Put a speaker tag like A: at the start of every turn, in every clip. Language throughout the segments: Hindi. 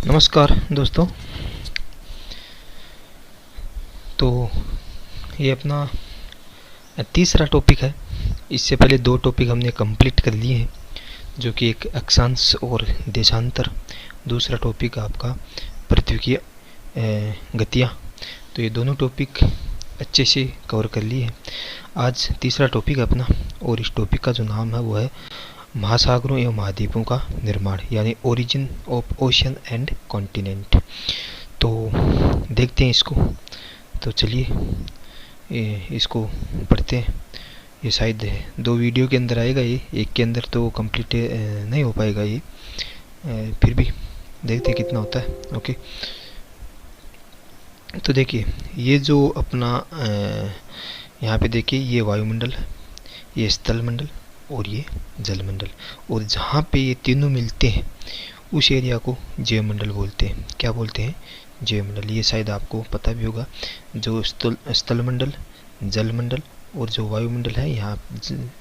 A: नमस्कार दोस्तों। तो ये अपना तीसरा टॉपिक है। इससे पहले दो टॉपिक हमने कंप्लीट कर लिए हैं, जो कि एक अक्षांश और देशांतर, दूसरा टॉपिक आपका पृथ्वी की गतियाँ। तो ये दोनों टॉपिक अच्छे से कवर कर लिए हैं। आज तीसरा टॉपिक अपना, और इस टॉपिक का जो नाम है वो है महासागरों एवं महाद्वीपों का निर्माण, यानी origin of ocean and continent. तो देखते हैं इसको। तो चलिए इसको पढ़ते हैं। ये शायद दो वीडियो के अंदर आएगा, ये एक के अंदर तो कंप्लीट नहीं हो पाएगा ये, फिर भी देखते हैं कितना होता है। ओके, तो देखिए ये जो अपना यहाँ पे देखिए, ये वायुमंडल, ये स्थलमंडल और ये जलमंडल, और जहाँ पे ये तीनों मिलते हैं उस एरिया को जैवमंडल बोलते हैं। क्या बोलते हैं? जैवमंडल। ये शायद आपको पता भी होगा, जो स्थलमंडल, जलमंडल और जो वायुमंडल है, यहाँ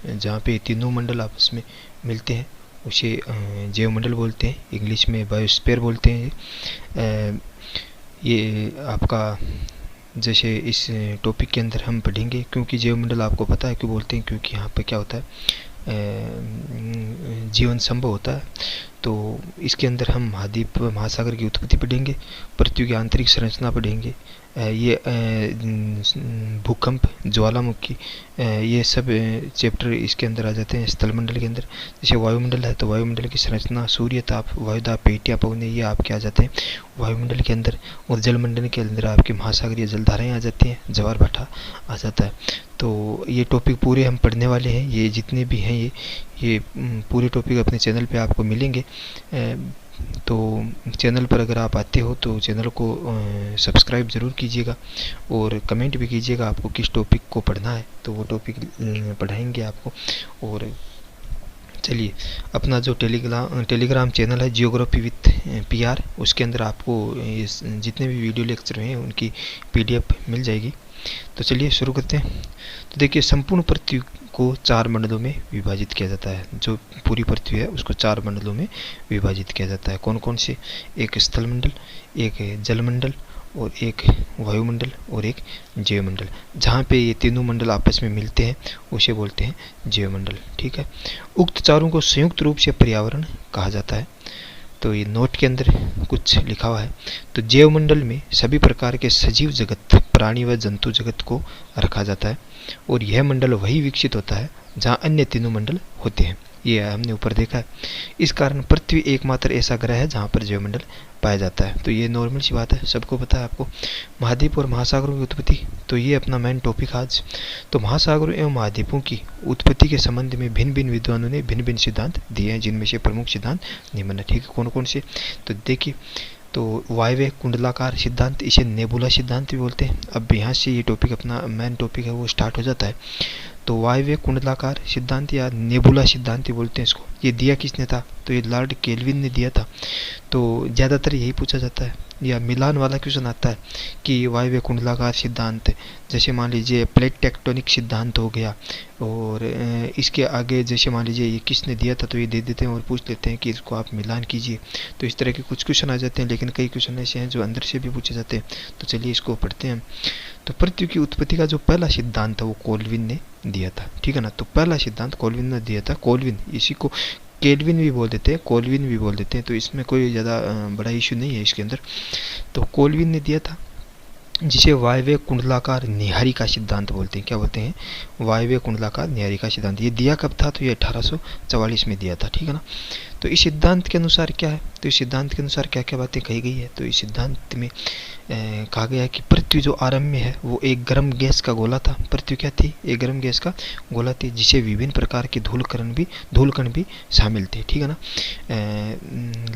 A: जहाँ पे तीनों मंडल आपस में मिलते हैं उसे जैवमंडल बोलते हैं। इंग्लिश में बायोस्फीयर बोलते हैं। ये आपका जैसे इस टॉपिक के अंदर हम पढ़ेंगे, क्योंकि जैवमंडल आपको पता है क्यों बोलते हैं, क्योंकि यहाँ पे क्या होता है, जीवन संभव होता है। तो इसके अंदर हम महाद्वीप, महासागर की उत्पत्ति पढ़ेंगे, पृथ्वी की आंतरिक संरचना पढ़ेंगे, ये भूकंप, ज्वालामुखी, ये सब चैप्टर इसके अंदर आ जाते हैं स्थलमंडल के अंदर। जैसे वायुमंडल है तो वायुमंडल की संरचना, सूर्य ताप, वायुदाब, पेटियाँ, पवने, ये आपके आ जाते हैं वायुमंडल के अंदर। और जलमंडल के अंदर आपके महासागरीय जलधाराएँ आ जाती हैं, ज्वार भाटा आ जाता है। तो ये टॉपिक पूरे हम पढ़ने वाले हैं, ये जितने भी हैं ये पूरे टॉपिक अपने चैनल पे आपको मिलेंगे। तो चैनल पर अगर आप आते हो तो चैनल को सब्सक्राइब ज़रूर कीजिएगा और कमेंट भी कीजिएगा आपको किस टॉपिक को पढ़ना है, तो वो टॉपिक पढ़ाएंगे आपको। और चलिए, अपना जो टेलीग्राम चैनल है जियोग्राफी विथ PR, उसके अंदर आपको जितने भी वीडियो लेक्चर हैं उनकी PDF मिल जाएगी। तो चलिए शुरू करते हैं। तो देखिए, संपूर्ण पृथ्वी को 4 मंडलों में विभाजित किया जाता है। जो पूरी पृथ्वी है उसको 4 मंडलों में विभाजित किया जाता है। कौन कौन से? एक स्थलमंडल, एक जलमंडल, और एक वायुमंडल, और एक जैवमंडल। जहाँ पे ये तीनों मंडल आपस में मिलते हैं उसे बोलते हैं जैवमंडल। ठीक है। उक्त चारों को संयुक्त रूप से पर्यावरण कहा जाता है। तो ये नोट के अंदर कुछ लिखा हुआ है। तो जैवमंडल में सभी प्रकार के सजीव जगत, प्राणी व जंतु जगत को रखा जाता है, और यह मंडल वही विकसित होता है जहाँ अन्य तीनों मंडल होते हैं। ये हमने ऊपर देखा है। इस कारण पृथ्वी एकमात्र ऐसा ग्रह है जहाँ पर जैवमंडल पाया जाता है। तो ये नॉर्मल सी बात है, सबको पता है आपको। महाद्वीप और महासागरों की उत्पत्ति, तो ये अपना मेन टॉपिक आज। तो महासागरों एवं महाद्वीपों की उत्पत्ति के संबंध में भिन्न भिन्न विद्वानों ने भिन्न भिन्न सिद्धांत दिए हैं, जिनमें से प्रमुख सिद्धांत निम्न है। ठीक है, कौन कौन से? तो देखिए, तो वायव्य कुंडलाकार सिद्धांत, इसे नेबुला सिद्धांत भी बोलते हैं। अब यहाँ से ये टॉपिक अपना मेन टॉपिक है वो स्टार्ट हो जाता है। तो वायव्य कुंडलाकार सिद्धांत या नेबुला सिद्धांत बोलते हैं इसको। ये दिया किसने था? तो ये लॉर्ड केल्विन ने दिया था। तो ज़्यादातर यही पूछा जाता है, या मिलान वाला क्वेश्चन आता है कि वायव्य कुंडलाकार सिद्धांत, जैसे मान लीजिए प्लेट टेक्टोनिक सिद्धांत हो गया, और इसके आगे जैसे मान लीजिए ये किसने दिया था, तो ये दे देते हैं और पूछ लेते हैं कि इसको आप मिलान कीजिए। तो इस तरह के कुछ क्वेश्चन आ जाते हैं, लेकिन कई क्वेश्चन ऐसे हैं जो अंदर से भी पूछे जाते हैं। तो चलिए इसको पढ़ते हैं। तो पृथ्वी की उत्पत्ति का जो पहला सिद्धांत था वो कोल्विन ने दिया था। ठीक है ना। तो पहला सिद्धांत कोल्विन ने दिया था। कोल्विन, इसी को केल्विन भी बोल देते हैं, कोल्विन भी बोल देते हैं, तो इसमें कोई ज़्यादा बड़ा इशू नहीं है इसके अंदर। तो कोल्विन ने दिया था, जिसे वायव्य कुंडलाकार निहारिका सिद्धांत बोलते हैं। क्या बोलते हैं? वायव्य कुंडलाकार निहारिका सिद्धांत। ये दिया कब था? तो ये 1844 में दिया था। ठीक है ना। तो इस सिद्धांत के अनुसार क्या है? तो इस सिद्धांत के अनुसार क्या क्या बातें कही गई है? तो इस सिद्धांत में कहा गया है कि पृथ्वी जो आरंभ में है वो एक गर्म गैस का गोला था। पृथ्वी क्या थी? एक गर्म गैस का गोला थी, जिसे विभिन्न प्रकार के धूलकण भी शामिल थे। ठीक है ना।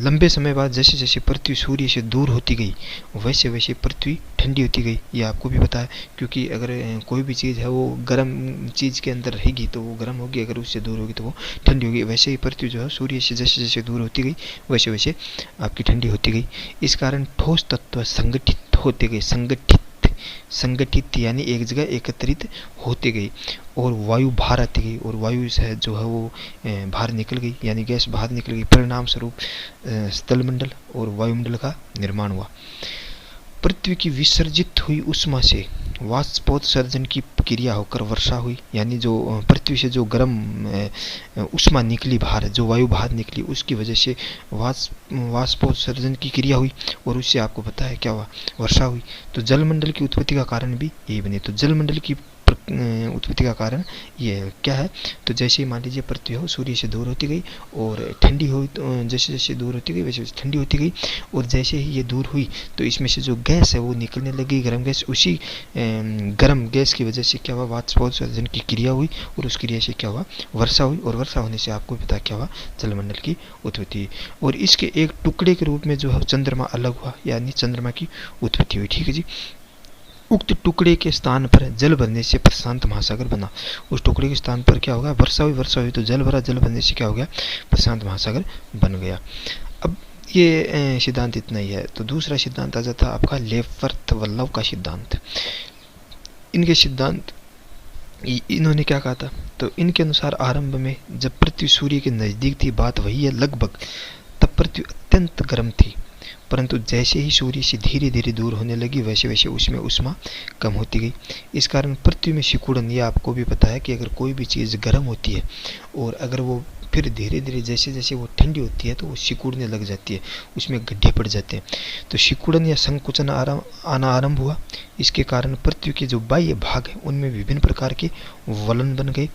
A: लंबे समय बाद जैसे जैसे पृथ्वी सूर्य से दूर होती गई, वैसे वैसे पृथ्वी ठंडी होती गई। ये आपको भी पता है, क्योंकि अगर कोई भी चीज़ है वो गर्म चीज़ के अंदर रहेगी तो वो गर्म होगी, अगर उससे दूर होगी तो वो ठंडी होगी। वैसे ही पृथ्वी जो है सूर्य से जैसे जैसे दूर होती गई वैसे वैसे आपकी ठंडी होती गई। इस कारण ठोस तत्व संगठित होते गए, संगठित संगठित थी, यानी एक जगह एकत्रित होती गई और वायु बाहर आती गई और वायु से जो है वो बाहर निकल गई, यानी गैस बाहर निकल गई। परिणाम स्वरूप स्थलमंडल और वायुमंडल का निर्माण हुआ। पृथ्वी की विसर्जित हुई उष्मा से वाष्पोत्सर्जन की क्रिया होकर वर्षा हुई, यानी जो पृथ्वी से जो गर्म उष्मा निकली बाहर, जो वायु बाहर निकली, उसकी वजह से वाष्पोत्सर्जन की क्रिया हुई और उससे आपको पता है क्या हुआ, वर्षा हुई। तो जलमंडल की उत्पत्ति का कारण भी यही बने। तो जलमंडल की उत्पत्ति का कारण ये क्या है, तो जैसे ही मान लीजिए पृथ्वी हो सूर्य से दूर होती गई और ठंडी हो, जैसे जैसे दूर होती गई वैसे वैसे ठंडी होती गई और जैसे ही ये दूर हुई तो इसमें से जो गैस है वो निकलने लगी, गर्म गैस। उसी गर्म गैस की वजह से क्या हुआ, वाष्पोत्सर्जन की क्रिया हुई और उस क्रिया से क्या हुआ, वर्षा हुई और वर्षा होने से आपको पता क्या हुआ, जलमंडल की उत्पत्ति। और इसके एक टुकड़े के रूप में जो है चंद्रमा अलग हुआ, यानी चंद्रमा की उत्पत्ति हुई। ठीक है जी। उक्त टुकड़े के स्थान पर जल बनने से प्रशांत महासागर बना। उस टुकड़े के स्थान पर क्या होगा, वर्षा हुई, वर्षा हुई तो जल भरा, जल बनने से क्या हो गया, प्रशांत महासागर बन गया। अब ये सिद्धांत इतना ही है। तो दूसरा सिद्धांत आ जाता है आपका लेफ्वर्थ वल्लभ का सिद्धांत। इनके सिद्धांत इन्होंने क्या कहा था, तो इनके अनुसार आरंभ में जब पृथ्वी सूर्य के नज़दीक थी, बात वही है लगभग, तब पृथ्वी अत्यंत गर्म थी, परंतु जैसे ही सूर्य से धीरे धीरे दूर होने लगी वैसे वैसे उसमें उष्मा कम होती गई। इस कारण पृथ्वी में सिकुड़न, ये आपको भी पता है कि अगर कोई भी चीज़ गर्म होती है और अगर वो फिर धीरे धीरे जैसे जैसे वो ठंडी होती है तो वो सिकुड़ने लग जाती है, उसमें गड्ढे पड़ जाते हैं। तो सिकुड़न या संकुचन आना आरंभ हुआ। इसके कारण पृथ्वी के जो बाह्य भाग हैं उनमें विभिन्न प्रकार के वलन बन गए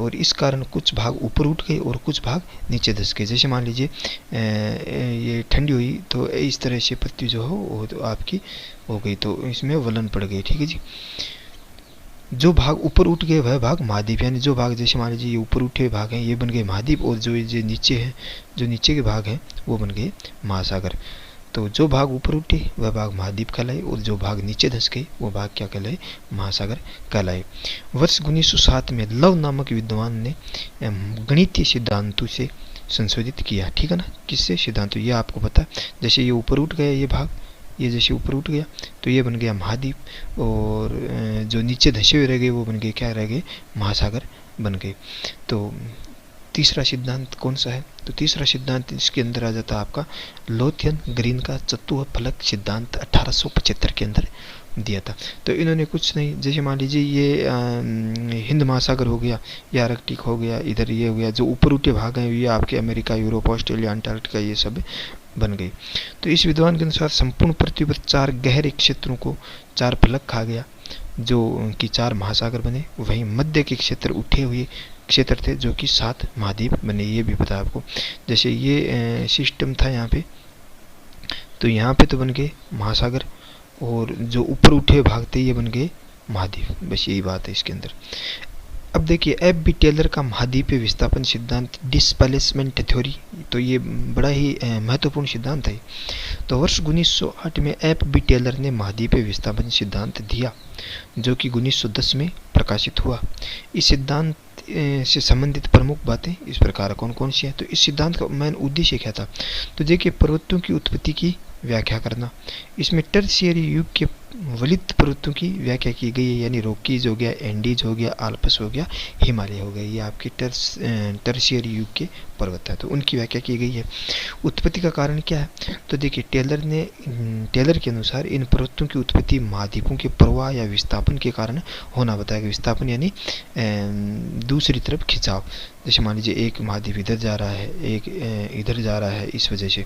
A: और इस कारण कुछ भाग ऊपर उठ गए और कुछ भाग नीचे धंस गए। जैसे मान लीजिए ये ठंडी हुई तो इस तरह से पृथ्वी जो हो वो तो आपकी हो गई, तो इसमें वलन पड़ गई। ठीक है जी। जो भाग ऊपर उठ गए वह भाग महाद्वीप, यानी जो भाग जैसे मान लीजिए ये ऊपर उठे भाग हैं ये बन गए महाद्वीप और जो ये नीचे हैं, जो नीचे के भाग हैं वो बन गए महासागर। तो जो भाग ऊपर उठे वह भाग महाद्वीप कहलाए और जो भाग नीचे धंस गए वो भाग क्या कहलाए, महासागर कहलाए। वर्ष 1907 में लव नामक विद्वान ने गणितीय सिद्धांतों से संशोधित किया। ठीक है ना, किससे, सिद्धांतों, ये आपको पता है। जैसे ये ऊपर उठ गया ये भाग, ये जैसे ऊपर उठ गया तो ये बन गया महाद्वीप और जो नीचे धंसे हुए रह गए वो बन गए क्या, रह गए महासागर बन गए। तो तीसरा सिद्धांत कौन सा है, तो तीसरा सिद्धांत इसके अंदर आ जाता है आपका लोथियन ग्रीन का चतुःफलक सिद्धांत 1875 के अंदर दिया था। तो इन्होंने कुछ नहीं, जैसे मान लीजिए ये हिंद महासागर हो गया या आर्कटिक हो गया, इधर ये हो गया, जो ऊपर उठे भाग हैं ये आपके अमेरिका, यूरोप, ऑस्ट्रेलिया, अंटार्कटिका ये सब बन गई। तो इस विद्वान के अनुसार संपूर्ण पृथ्वी पर 4 गहरे क्षेत्रों को 4 फलक कहा गया जो कि 4 महासागर बने। वहीं मध्य के क्षेत्र उठे हुए क्षेत्र थे जो कि 7 महाद्वीप बने। ये भी पता आपको, जैसे ये सिस्टम था यहाँ पे, तो यहाँ पे तो बन गए महासागर और जो ऊपर उठे भाग थे ये बन गए महाद्वीप। बस यही बात है इसके अंदर। अब देखिए एफ बी टेलर का महाद्वीपीय विस्थापन सिद्धांत डिस्प्लेसमेंट थ्योरी, तो ये बड़ा ही महत्वपूर्ण सिद्धांत है। तो वर्ष 1908 में एफ बी टेलर ने महाद्वीपीय विस्थापन सिद्धांत दिया जो कि 1910 में प्रकाशित हुआ। इस सिद्धांत से संबंधित प्रमुख बातें इस प्रकार कौन कौन सी हैं, तो इस सिद्धांत का मेन उद्देश्य क्या था, तो देखिए पर्वतों की उत्पत्ति की व्याख्या करना। इसमें टर्शियरी युग के वलित पर्वतों की व्याख्या की गई है, यानी रॉकीज हो गया, एंडीज हो गया, आल्प्स हो गया, हिमालय हो गया, ये आपके टर्शियरी युग के पर्वत है, तो उनकी व्याख्या की गई है। उत्पत्ति का कारण क्या है, तो देखिए टेलर के अनुसार इन पर्वतों की उत्पत्ति महाद्वीपों के प्रवाह या विस्थापन के कारण होना बताया गया। विस्थापन यानी दूसरी तरफ खिंचाव, जैसे मान लीजिए एक महाद्वीप इधर जा रहा है, एक इधर जा रहा है, इस वजह से।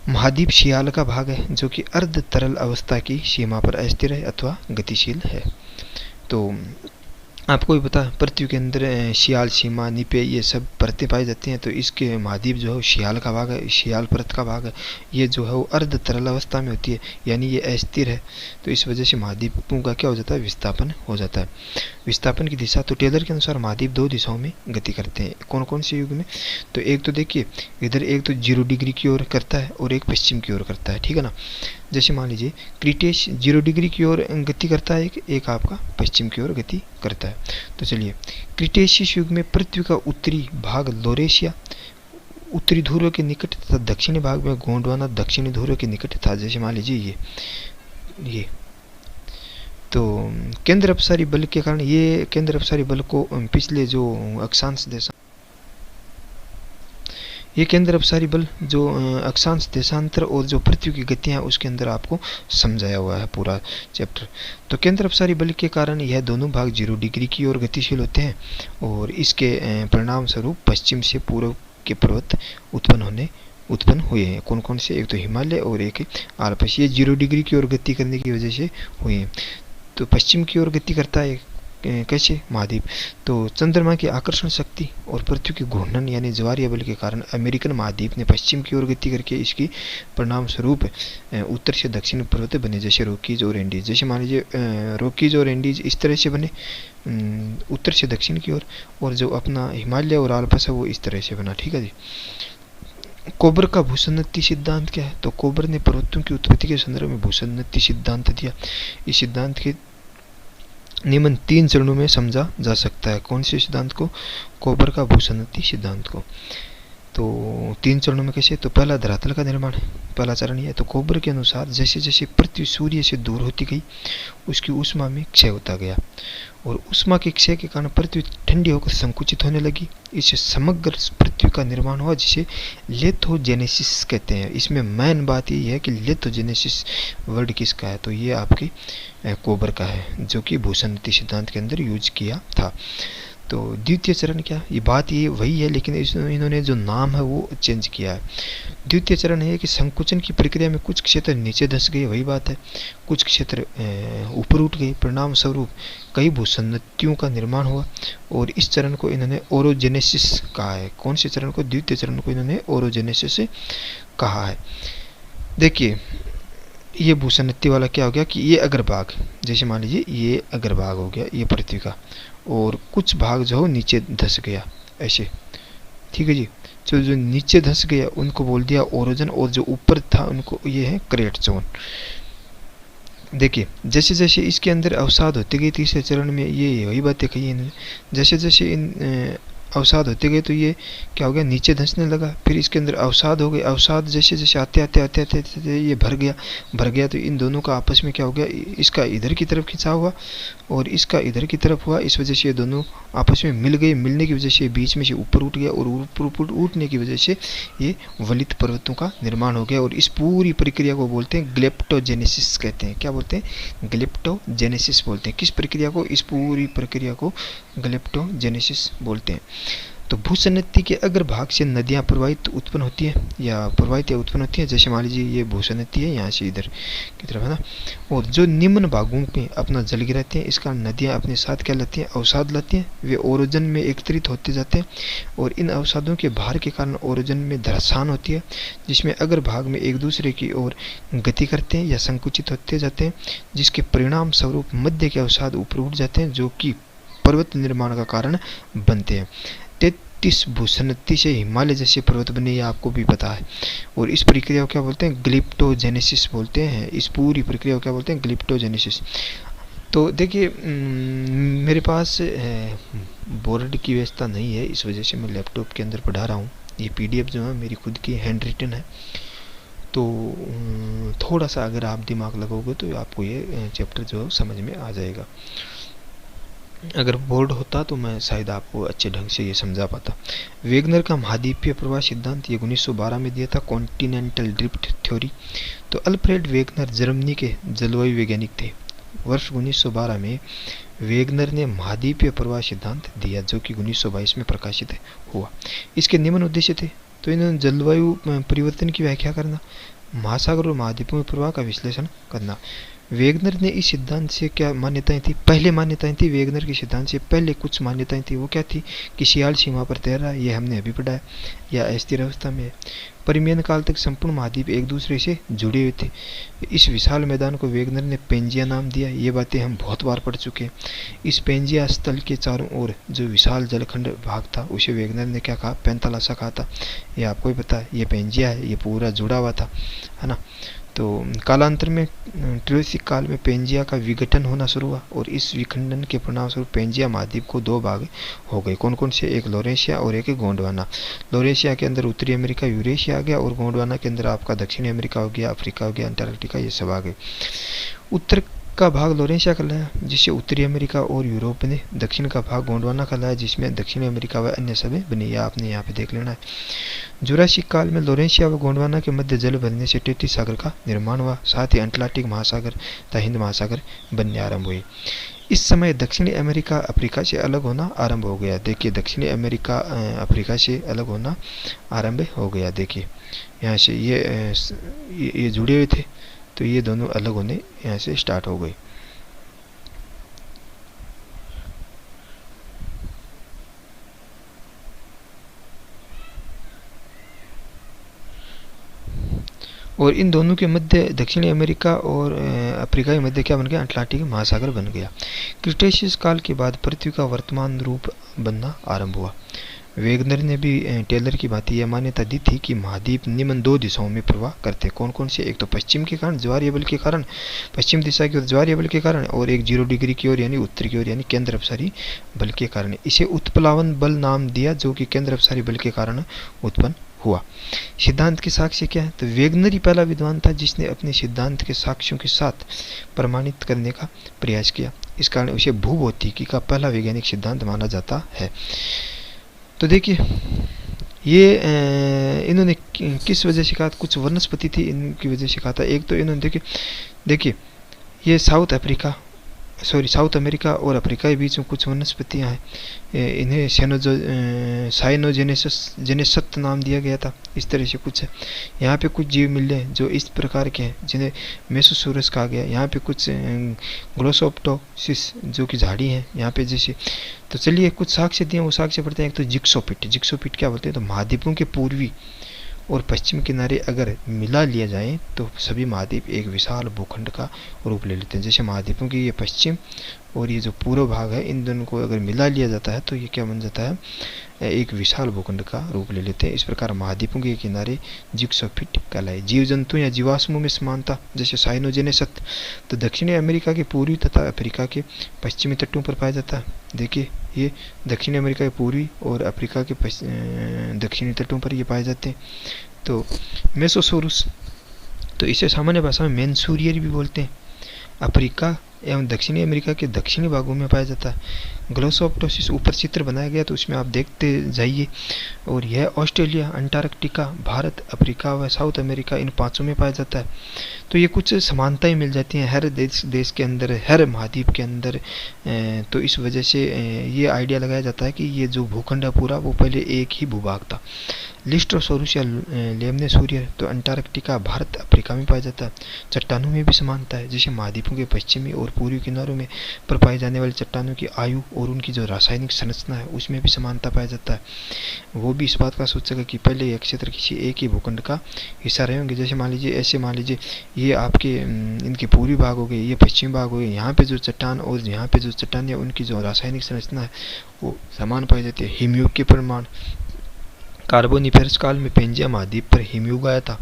A: महाद्वीप शियाल का भाग है जो कि अर्ध तरल अवस्था की सीमा पर अस्थिर है अथवा गतिशील है। तो आपको भी पता पृथ्वी के अंदर शियाल, सीमा, निपे ये सब परतें पाई जाती हैं। तो इसके महाद्वीप जो है शियाल का भाग है, शियाल परत का भाग है। ये जो है वो अर्ध तरल अवस्था में होती है, यानी ये अस्थिर है। तो इस वजह से महाद्वीपों का क्या हो जाता है, विस्थापन हो जाता है। विस्थापन की दिशा, तो टेलर के अनुसार महाद्वीप 2 दिशाओं में गति करते हैं। कौन कौन से युग में, तो एक तो देखिए इधर एक तो 0 डिग्री की ओर करता है और एक पश्चिम की ओर करता है, ठीक है ना। जैसे मान लीजिए क्रिटेश 0 डिग्री की ओर गति करता है, एक आपका पश्चिम की ओर गति करता है। तो चलिए क्रिटेशियस युग में पृथ्वी का उत्तरी भाग लोरेशिया उत्तरी ध्रुव के निकट तथा दक्षिणी भाग में गोंडवाना दक्षिणी ध्रुव के निकट था। जैसे मान लीजिए ये तो केंद्र अपसारी बल के कारण ये केंद्र अपसारी बल को पिछले जो अक्षांश देशांतर, ये केंद्र अपसारी बल जो अक्षांश देशांतर और जो पृथ्वी की गतियां उसके अंदर आपको समझाया हुआ है पूरा चैप्टर। तो केंद्र अपसारी बल के कारण यह दोनों भाग 0 डिग्री की ओर गतिशील होते हैं और इसके परिणाम स्वरूप पश्चिम से पूर्व के पर्वत उत्पन्न हुए हैं। कौन कौन से? एक तो हिमालय और एक आल्प्स। ये 0 डिग्री की ओर गति करने की वजह से हुए हैं। तो पश्चिम की ओर गति करता है कैसे? महाद्वीप। तो चंद्रमा की आकर्षण शक्ति और पृथ्वी के घूर्णन यानी ज्वारीय बल के कारण अमेरिकन महाद्वीप ने पश्चिम की ओर गति करके इसकी परिणाम स्वरूप उत्तर से दक्षिण पर्वत बने, जैसे रॉकीज और एंडीज। जैसे मान लीजिए रॉकीज और एंडीज इस तरह से बने उत्तर से दक्षिण की ओर, और जो अपना हिमालय और आल्प्स है वो इस तरह से बना। ठीक है जी। कोबर का भूसन्नति सिद्धांत क्या है? तो कोबर ने पर्वतों की उत्पत्ति के संदर्भ में भूसन्नति सिद्धांत दिया। इस सिद्धांत के निम्न 3 चरणों में समझा जा सकता है। कौन से सिद्धांत को? कोबर का भूसन्नति सिद्धांत को। तो 3 चरणों में कैसे? तो पहला धरातल का निर्माण, पहला चरण ये है। तो कोबर के अनुसार जैसे जैसे पृथ्वी सूर्य से दूर होती गई उसकी ऊष्मा में क्षय होता गया और ऊष्मा के क्षय के कारण पृथ्वी ठंडी होकर संकुचित होने लगी। इससे समग्र पृथ्वी का निर्माण हुआ जिसे लिथोजेनेसिस कहते हैं। इसमें मेन बात ये है कि लिथोजेनेसिस वर्ड किसका है? तो ये आपके कोबर का है, जो कि भूसन्नति सिद्धांत के अंदर यूज किया था। तो द्वितीय चरण क्या? ये बात ये वही है, लेकिन इन्होंने जो नाम है वो चेंज किया है। द्वितीय चरण है कि संकुचन की प्रक्रिया में कुछ क्षेत्र नीचे धंस गए, वही बात है, कुछ क्षेत्र ऊपर उठ गए। परिणाम स्वरूप कई भूसन्नतियों का निर्माण हुआ और इस चरण को इन्होंने ओरोजेनेसिस कहा है। कौन से चरण को? द्वितीय चरण को इन्होंने ओरोजेनेसिस कहा है। देखिए ये भूसन्नति वाला क्या हो गया कि ये अग्रभाग, जैसे मान लीजिए ये अग्रभाग हो गया ये पृथ्वी का, और कुछ भाग जो नीचे धंस गया ऐसे। ठीक है जी। तो जो नीचे धंस गया उनको बोल दिया ओरोजन, और जो ऊपर था उनको ये है क्रेट जोन। देखिए जैसे जैसे इसके अंदर अवसाद होती गई तीसरे चरण में, ये वही बातें कही इन्होंने। जैसे जैसे इन अवसाद होते गए तो ये क्या हो गया? नीचे धंसने लगा। फिर इसके अंदर अवसाद हो गए। अवसाद जैसे जैसे आते आते आते आते, आते ये भर गया तो इन दोनों का आपस में क्या हो गया? इसका इधर की तरफ खिंचाव हुआ और इसका इधर की तरफ हुआ। इस वजह से ये दोनों आपस में मिल गए। मिलने की वजह से बीच में से ऊपर उठ गया और ऊपर उठने की वजह से ये वलित पर्वतों का निर्माण हो गया। और इस पूरी प्रक्रिया को बोलते हैं ग्लेप्टोजेनेसिस कहते हैं। क्या बोलते हैं? ग्लेप्टोजेनेसिस बोलते हैं। किस प्रक्रिया को? इस पूरी प्रक्रिया को ग्लेप्टोजेनेसिस बोलते हैं। तो भूसन्नति के अग्रभाग से नदियां प्रवाहित उत्पन्न होती हैं या उत्पन्न होती हैं। जैसे मान लीजिए ये भूसन्नति है, यहाँ से इधर की तरफ है ना, और जो निम्न भागों में अपना जल गिराते हैं, इसका नदियां अपने साथ क्या लाती हैं? अवसाद लाती हैं। वे ओरोजन में एकत्रित होते जाते हैं और इन अवसादों के भार के कारण ओरोजन में धरासान होती है, जिसमें अग्रभाग में एक दूसरे की ओर गति करते हैं या संकुचित होते जाते हैं, जिसके परिणाम स्वरूप मध्य के अवसाद ऊपर उठ जाते हैं, जो कि पर्वत निर्माण का कारण बनते हैं। 33 भूसन्नति से हिमालय जैसे पर्वत बने, ये आपको भी पता है। और इस प्रक्रिया को क्या बोलते हैं? ग्लिप्टोजेनेसिस बोलते हैं। इस पूरी प्रक्रिया को क्या बोलते हैं? ग्लिप्टोजेनेसिस। तो देखिए मेरे पास बोर्ड की व्यवस्था नहीं है, इस वजह से मैं लैपटॉप के अंदर पढ़ा रहा हूँ। ये PDF जो है मेरी खुद की हैंड रिटन है, तो थोड़ा सा अगर आप दिमाग लगाओगे तो आपको ये चैप्टर जो है समझ में आ जाएगा। अगर बोर्ड होता तो मैं शायद आपको अच्छे ढंग से ये समझा पाता। वेगनर का महाद्वीपीय प्रवाह सिद्धांत ये 1912 में दिया था, कॉन्टिनेंटल ड्रिफ्ट थ्योरी। तो अल्फ्रेड वेगनर जर्मनी के जलवायु वैज्ञानिक थे। वर्ष 1912 में वेगनर ने महाद्वीपीय प्रवाह सिद्धांत दिया, जो कि 1922 में प्रकाशित हुआ। इसके निम्न उद्देश्य थे। तो इन्होंने जलवायु परिवर्तन की व्याख्या करना, महासागर और महाद्वीपों में प्रवाह का विश्लेषण करना। वेगनर ने इस सिद्धांत से क्या मान्यताएं थी? पहले मान्यताएं थी वेगनर के सिद्धांत से पहले कुछ मान्यताएं थी। वो क्या थी? कि सियाल सीमा पर तैर रहा है, ये हमने अभी पढ़ा है, या अस्थिर अवस्था में है। परमियन काल तक संपूर्ण महाद्वीप एक दूसरे से जुड़े हुए थे। इस विशाल मैदान को वेगनर ने पेंजिया नाम दिया। ये बातें हम बहुत बार पढ़ चुके हैं। इस पेंजिया स्थल के चारों ओर जो विशाल जलखंड भाग था उसे वेगनर ने क्या कहा? पैंथालासा कहा था। ये आपको ही पता है, ये पेंजिया है, ये पूरा जुड़ा हुआ था, है ना। तो कालांतर में ट्रियोसिक काल में पेंजिया का विघटन होना शुरू हुआ और इस विखंडन के परिणाम स्वरूप पेंजिया महाद्वीप को 2 भाग हो गए। कौन कौन से? एक लोरेशिया और एक गोंडवाना। लोरेशिया के अंदर उत्तरी अमेरिका यूरेशिया आ गया और गोंडवाना के अंदर आपका दक्षिणी अमेरिका हो गया, अफ्रीका हो गया, अंटार्कटिका, ये सब आ गए। उत्तर का भाग लोरेंशिया कहलाया, जिसे उत्तरी अमेरिका और यूरोप ने। दक्षिण का भाग गोंडवाना कहलाया, जिसमें दक्षिणी अमेरिका व अन्य सभी बनी। यह आपने यहाँ पे देख लेना है। जुरासिक काल में लोरेंशिया व गोंडवाना के मध्य जल भरने से टेथीस सागर का निर्माण हुआ। साथ ही अटलांटिक महासागर तथा हिंद महासागर बनने आरंभ हुए। इस समय दक्षिणी अमेरिका अफ्रीका से अलग होना आरंभ हो गया। देखिए, दक्षिणी अमेरिका अफ्रीका से अलग होना आरंभ हो गया। देखिए यहाँ से ये जुड़े हुए थे, तो ये दोनों अलग होने यहाँ से स्टार्ट हो गए। और इन दोनों के मध्य, दक्षिणी अमेरिका और अफ्रीका के मध्य क्या बन गया? अटलांटिक महासागर बन गया। क्रिटेशियस काल के बाद पृथ्वी का वर्तमान रूप बनना आरंभ हुआ। वेगनर ने भी टेलर की भांति यह मान्यता दी थी कि महाद्वीप निम्न दो दिशाओं में प्रवाह करते। कौन कौन से? एक तो पश्चिम के कारण ज्वारीय बल के कारण, पश्चिम दिशा की ओर ज्वारीय बल के कारण, और एक 0 डिग्री की ओर यानी उत्तर की ओर यानी केंद्र अपसारी बल के कारण। इसे उत्प्लावन बल नाम दिया, जो कि केंद्र अपसारी बल के कारण उत्पन्न हुआ। सिद्धांत के साक्ष्य क्या है? तो वेगनर ही पहला विद्वान था जिसने अपने सिद्धांत के साक्ष्यों के साथ प्रमाणित करने का प्रयास किया। इस कारण उसे भूभौतिकी का पहला वैज्ञानिक सिद्धांत माना जाता है। तो देखिए, ये इन्होंने किस वजह से कहा? कुछ वनस्पति थी, इनकी वजह से कहा था। एक तो इन्होंने देखिए ये साउथ अमेरिका और अफ्रीका के बीच में कुछ वनस्पतियां हैं, इन्हें साइनोजेनेसस नाम दिया गया था। इस तरह से कुछ है। यहाँ पे कुछ जीव मिले हैं जो इस प्रकार के हैं, जिन्हें मेसोसोरस कहा गया। यहाँ पे कुछ ग्लोसोप्टोसिस जो कि झाड़ी हैं यहाँ पे जैसे। तो चलिए कुछ साक्ष्य दिए, वो साक्ष्य पढ़ते हैं। एक तो जिक्सोपिट क्या बोलते हैं? तो महाद्वीपों के पूर्वी और पश्चिम किनारे अगर मिला लिया जाए तो सभी महाद्वीप एक विशाल भूखंड का रूप ले लेते हैं। जैसे महाद्वीपों की ये पश्चिम और ये जो पूर्व भाग है, इन दोनों को अगर मिला लिया जाता है तो ये क्या बन जाता है? एक विशाल भूखंड का रूप ले लेते हैं। इस प्रकार महाद्वीपों के किनारे जिक्सोफिट कहलाए। जीव जंतु या जीवाश्मों में समानता, जैसे साइनोजेनेसस, तो दक्षिणी अमेरिका के पूर्वी तथा अफ्रीका के पश्चिमी तटों पर पाया जाता है। देखिए, ये दक्षिणी अमेरिका के पूर्वी और अफ्रीका के दक्षिणी तटों पर ये पाए जाते हैं। तो मेसोसोरस, तो इसे सामान्य भाषा में मैनसूरियर भी बोलते हैं। अफ्रीका एवं दक्षिणी अमेरिका के दक्षिणी भागों में पाया जाता है। ग्लोसोप्टोसिस ऊपर चित्र बनाया गया, तो उसमें आप देखते जाइए। और यह ऑस्ट्रेलिया, अंटार्कटिका, भारत, अफ्रीका व साउथ अमेरिका, इन पांचों में पाया जाता है। तो ये कुछ समानताएं मिल जाती हैं हर देश के अंदर, हर महाद्वीप के अंदर। तो इस वजह से ये आइडिया लगाया जाता है कि ये जो भूखंड है पूरा, वो पहले एक ही भूभाग था। लिस्ट्रोसोरस या लेमनेसूरियर, तो अंटार्कटिका, भारत, अफ्रीका में पाया जाता है। चट्टानों में भी समानता है, जैसे महाद्वीपों के पश्चिमी और पूर्वी किनारों में पर पाई जाने वाली चट्टानों की आयु और उनकी जो रासायनिक संरचना है उसमें भी समानता पाया जाता है। वो भी इस बात का सूचक है कि पहले यह क्षेत्र किसी एक ही भूखंड का हिस्सा रहे होंगे। जैसे मान लीजिए ये आपके इनके पूर्वी भाग हो गए, ये पश्चिमी भाग हो गए। यहाँ पे जो चट्टान और यहाँ पे जो चट्टान है, उनकी जो रासायनिक संरचना है वो समान पाई जाती है। हिमयुग के प्रमाण, कार्बोनिफेरस काल में पेंजिया महाद्वीप पर हिमयुग आया था।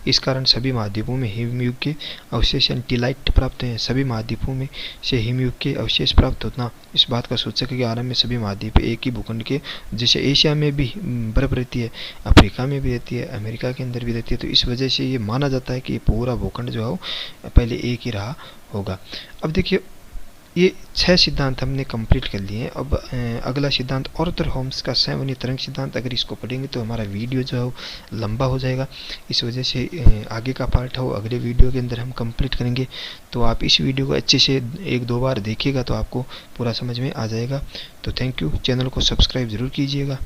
A: इस कारण सभी महाद्वीपों में हिमयुग के अवशेष टिलाइट प्राप्त हैं। सभी महाद्वीपों में से हिमयुग के अवशेष प्राप्त होना इस बात का सूचक है कि आरंभ में सभी महाद्वीप एक ही भूखंड के, जैसे एशिया में भी बर्फ रहती है, अफ्रीका में भी रहती है, अमेरिका के अंदर भी रहती है। तो इस वजह से ये माना जाता है कि ये पूरा भूखंड जो है वो पहले एक ही रहा होगा। अब देखिए, ये 6 सिद्धांत हमने कंप्लीट कर लिए हैं। अब अगला सिद्धांत ऑर्थर होम्स का संवहनीय तरंग सिद्धांत, अगर इसको पढ़ेंगे तो हमारा वीडियो जो है वो लंबा हो जाएगा। इस वजह से आगे का पार्ट है वो अगले वीडियो के अंदर हम कंप्लीट करेंगे। तो आप इस वीडियो को अच्छे से 1-2 बार देखिएगा तो आपको पूरा समझ में आ जाएगा। तो थैंक यू, चैनल को सब्सक्राइब ज़रूर कीजिएगा।